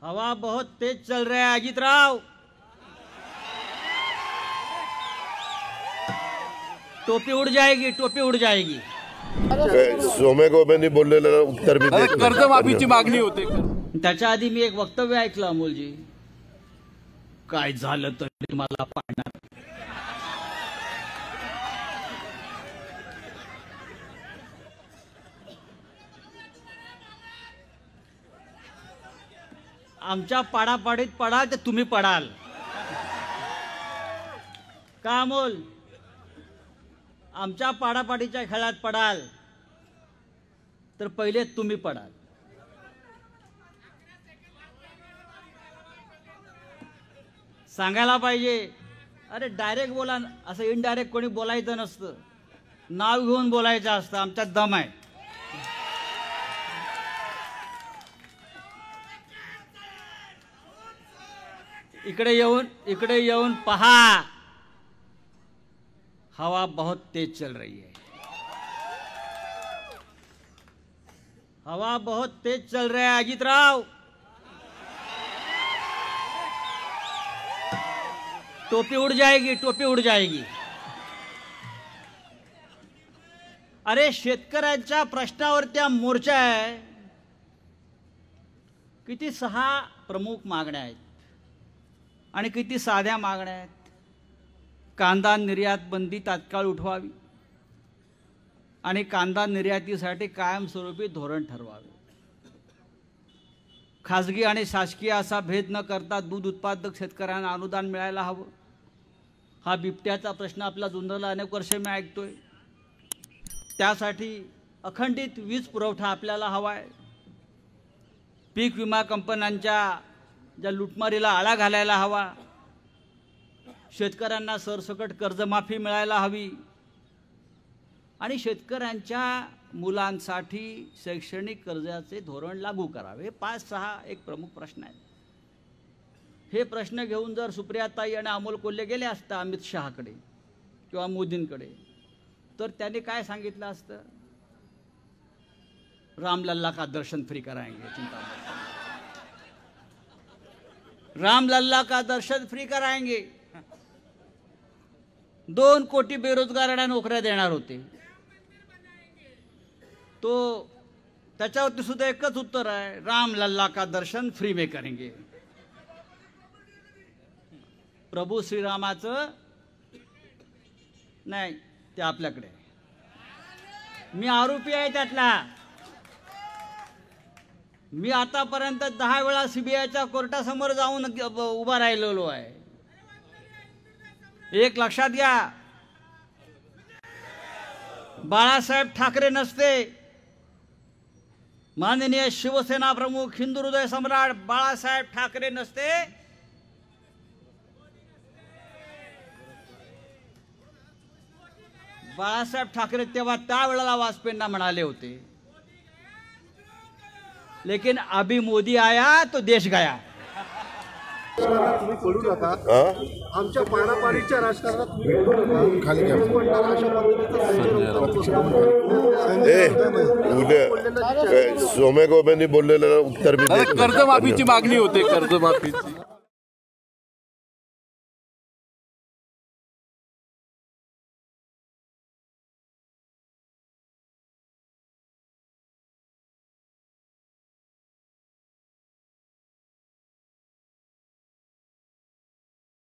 हवा बहुत तेज चल रहा है अजित राव। टोपी उड़ जाएगी, टोपी उड़ जाएगी। सोमे को नाही बोललेलं उत्तर मी देत नाही। कर्जमाफीची मागणी होते। त्याच्या आधी मी एक वक्तव्य ऐकलं अमोलजी, काय झालं तरी मला पाडणार। आमच्या पाडापाडीत पडाल तर तुम्ही पडाल का अमोल? आमच्या पाडापाडीच्या खेळात पडाल तर पहिले तुम्ही पडाल। सांगायला पाहिजे, अरे डायरेक्ट बोला, असं इनडायरेक्ट कोणी बोलायचं नसतं, नाव घेऊन बोलायचं असतं। आमच्यात दम आहे। इकडे येऊन पहा, हवा बहुत तेज चल रही है। हवा बहुत तेज चल रहा है अजित राव। टोपी उड़ जाएगी, टोपी उड़ जाएगी। अरे शेतकऱ्यांच्या प्रश्नावर त्या मोर्चा आहे। किती 6 प्रमुख मागण्या आहेत आणि किती साध्या मागण्या आहेत। कांदा निर्यात बंदी तात्काळ उठवावी आणि कांदा निर्यातीसाठी कायमस्वरूपी धोरण ठरवावे। खाजगी आणि शासकीय असा भेद न करता दूध उत्पादक शेतकऱ्यांना अनुदान मिळायला हवं। हा बिबट्याचा प्रश्न आपला जुन्नरला अनेक वर्षे मी ऐकतोय। त्यासाठी अखंडित वीज पुरवठा आपल्याला हवा आहे। पीक विमा कंपन्यांच्या ज्या लुटमारीला आळा घालायला हवा। शेतकऱ्यांना सरसकट कर्जमाफी मिळायला हवी आणि शेतकऱ्यांच्या मुलांसाठी शैक्षणिक कर्जाचे धोरण लागू करावे। 5-6 एक प्रमुख प्रश्न आहेत। हे प्रश्न घेऊन जर सुप्रियाताई आणि अमोल कोल्हे गेले असता अमित शहाकडे किंवा मोदींकडे, तर त्यांनी काय सांगितलं असतं? रामलल्ला का दर्शन फ्री कराएंगे, चिंता मत, रामलल्ला का दर्शन फ्री कराएंगे। 2 कोटी बेरोजगारांना नोकऱ्या देणार होते। तो त्याच्यावरती सुद्धा एकच उत्तर आहे, रामलल्ला का दर्शन फ्री में करेंगे। प्रभू श्रीरामाचं नाही, ते आपल्याकडे। मी आरोपी आहे त्यातला। मी आतापर्यंत 10 वेळा सीबीआयच्या कोर्टासमोर जाऊन उभा राहिलेलो आहे। एक लक्षात घ्या, बाळासाहेब ठाकरे नसते, माननीय शिवसेना प्रमुख हिंदू हृदय सम्राट बाळासाहेब ठाकरे नसते, बाळासाहेब ठाकरे तेव्हा त्यावेळेला वाजपेयींना म्हणाले होते, लेकिन अभी मोदी आया तो देश गया। तुम्ही पडू नका, आमच्या पाडापाडीच्या राजकारणात तुम्ही पडू नका। उद्या सोमे को नाही बोललेलं उत्तर मी देत नाही। कर्जमाफीची मागणी होते। कर्जमाफीची